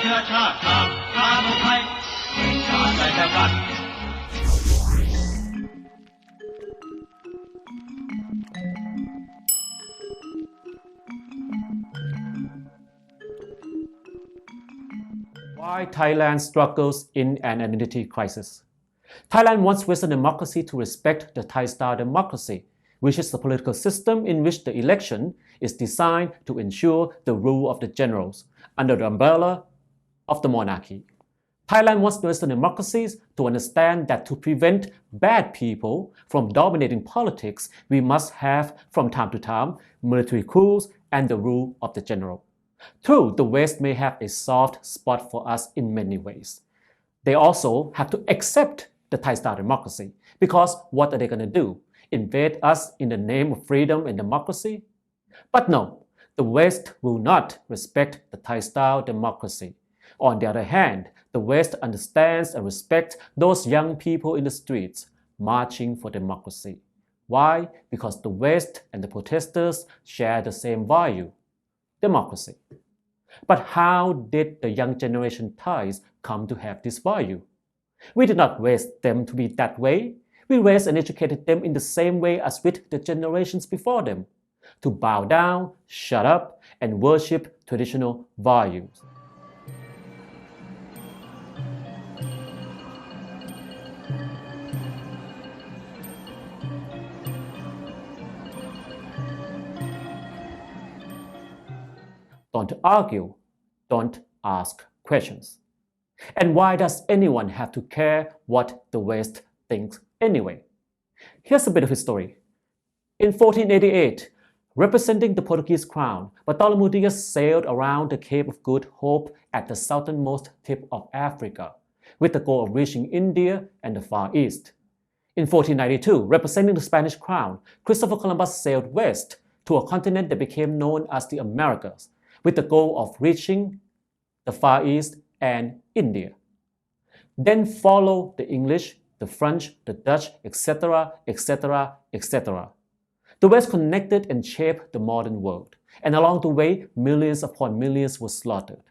เชื้อชาติชาติชาติไทยชาติใดเดียวกัน Why Thailand struggles in an identity crisis. Thailand wants Western democracy to respect the Thai-style democracy, which is the political system in which the election is designed to ensure the rule of the generals under the umbrella of the monarchy. Thailand wants Western democracies to understand that to prevent bad people from dominating politics, we must have, from time to time, military coups and the rule of the general. True, the West may have a soft spot for us in many ways. They also have to accept the Thai-style democracy, because what are they going to do? Invade us in the name of freedom and democracy? But no, the West will not respect the Thai-style democracy. On the other hand, the West understands and respects those young people in the streets marching for democracy. Why? Because the West and the protesters share the same value: democracy. But how did the young generation Thais come to have this value? We did not raise them to be that way. We raised and educated them in the same way as with the generations before them, to bow down, shut up, and worship traditional values. Don't argue, don't ask questions. And why does anyone have to care what the West thinks anyway? Here's a bit of history. In 1488, representing the Portuguese crown, Bartolomeu Dias sailed around the Cape of Good Hope at the southernmost tip of Africa, with the goal of reaching India and the Far East. In 1492, representing the Spanish crown, Christopher Columbus sailed west to a continent that became known as the Americas, with the goal of reaching the Far East and India. Then follow the English, the French, the Dutch, etc., etc., etc. The West connected and shaped the modern world, and along the way, millions upon millions were slaughtered.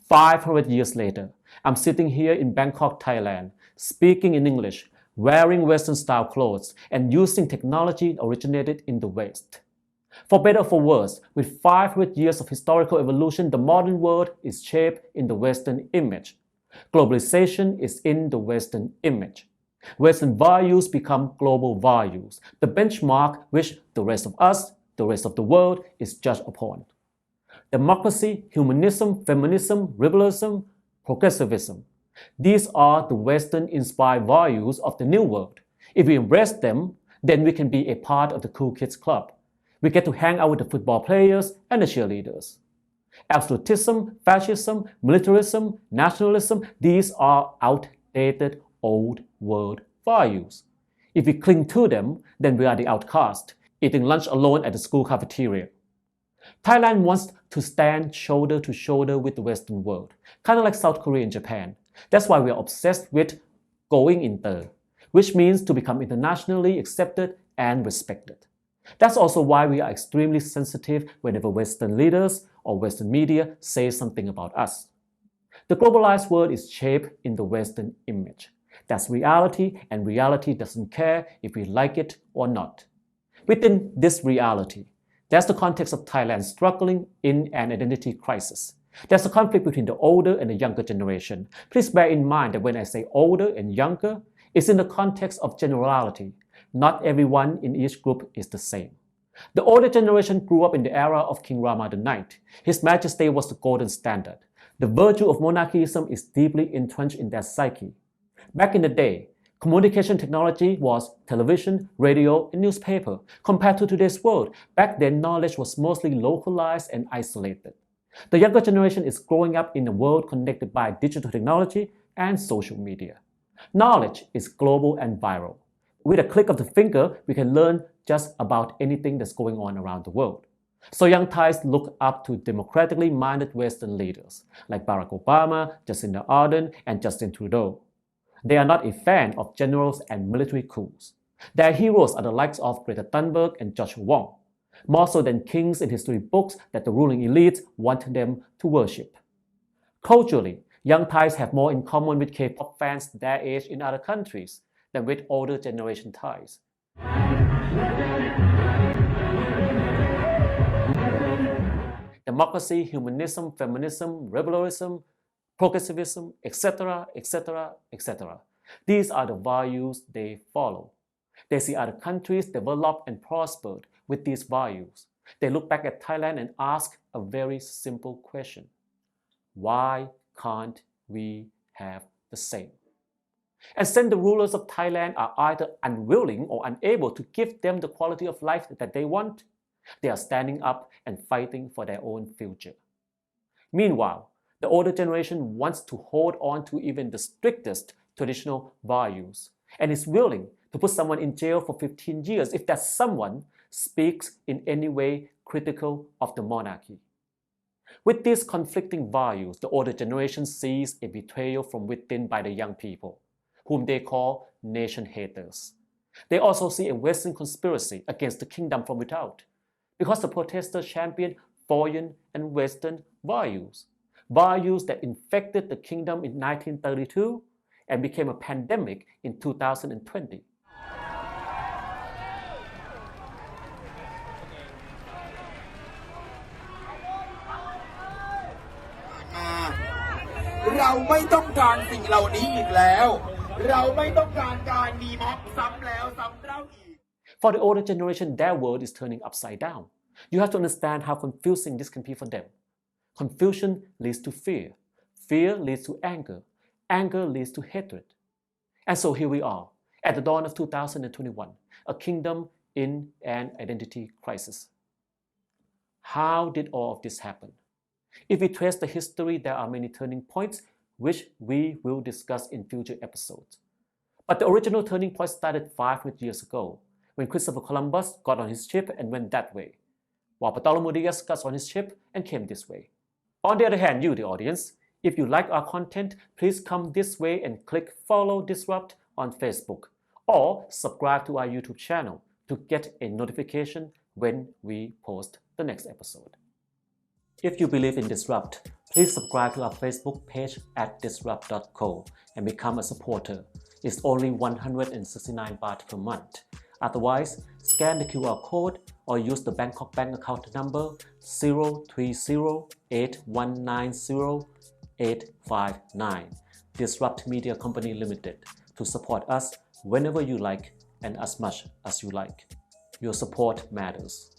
500 years later, I'm sitting here in Bangkok, Thailand, speaking in English, wearing Western-style clothes, and using technology originated in the West. For better or for worse, with 500 years of historical evolution, the modern world is shaped in the Western image. Globalization is in the Western image. Western values become global values, the benchmark which the rest of us, the rest of the world, is judged upon. Democracy, humanism, feminism, liberalism, progressivism. These are the Western-inspired values of the New World. If we embrace them, then we can be a part of the cool kids club. We get to hang out with the football players and the cheerleaders. Absolutism, fascism, militarism, nationalism, these are outdated old world values. If we cling to them, then we are the outcast, eating lunch alone at the school cafeteria. Thailand wants to stand shoulder to shoulder with the Western world, kind of like South Korea and Japan. That's why we are obsessed with going inter, which means to become internationally accepted and respected. That's also why we are extremely sensitive whenever Western leaders or Western media say something about us. The globalized world is shaped in the Western image. That's reality, and reality doesn't care if we like it or not. Within this reality, there's the context of Thailand struggling in an identity crisis. There's a conflict between the older and the younger generation. Please bear in mind that when I say older and younger, it's in the context of generality. Not everyone in each group is the same. The older generation grew up in the era of King Rama IX. His majesty was the golden standard. The virtue of monarchism is deeply entrenched in their psyche. Back in the day, communication technology was television, radio, and newspaper. Compared to today's world, back then knowledge was mostly localized and isolated. The younger generation is growing up in a world connected by digital technology and social media. Knowledge is global and viral. With a click of the finger, we can learn just about anything that's going on around the world. So young Thais look up to democratically minded Western leaders like Barack Obama, Jacinda Ardern, and Justin Trudeau. They are not a fan of generals and military coups. Their heroes are the likes of Greta Thunberg and Joshua Wong, more so than kings in history books that the ruling elites want them to worship. Culturally, young Thais have more in common with K-pop fans their age in other countries than with older generation Thais. Democracy, humanism, feminism, liberalism, progressivism, etc., etc., etc. These are the values they follow. They see other countries develop and prospered with these values. They look back at Thailand and ask a very simple question. Why can't we have the same? And since the rulers of Thailand are either unwilling or unable to give them the quality of life that they want, they are standing up and fighting for their own future. Meanwhile, the older generation wants to hold on to even the strictest traditional values and is willing to put someone in jail for 15 years if that someone speaks in any way critical of the monarchy. With these conflicting values, the older generation sees a betrayal from within by the young people, whom they call nation haters. They also see a Western conspiracy against the kingdom from without, because the protesters champion foreign and Western values, values that infected the kingdom in 1932 and became a pandemic in 2020. For the older generation, their world is turning upside down. You have to understand how confusing this can be for them. Confusion leads to fear. Fear leads to anger. Anger leads to hatred. And so here we are, at the dawn of 2021, a kingdom in an identity crisis. How did all of this happen? If we trace the history, there are many turning points which we will discuss in future episodes. But the original turning point started 500 years ago, when Christopher Columbus got on his ship and went that way, while Bartolomeu Dias got on his ship and came this way. On the other hand, you, the audience, if you like our content, please come this way and click Follow Disrupt on Facebook, or subscribe to our YouTube channel to get a notification when we post the next episode. If you believe in Disrupt, please subscribe to our Facebook page at disrupt.co and become a supporter. It's only 169 baht per month. Otherwise, scan the QR code or use the Bangkok Bank account number 030-8190-859, Disrupt Media Company Limited, to support us whenever you like and as much as you like. Your support matters.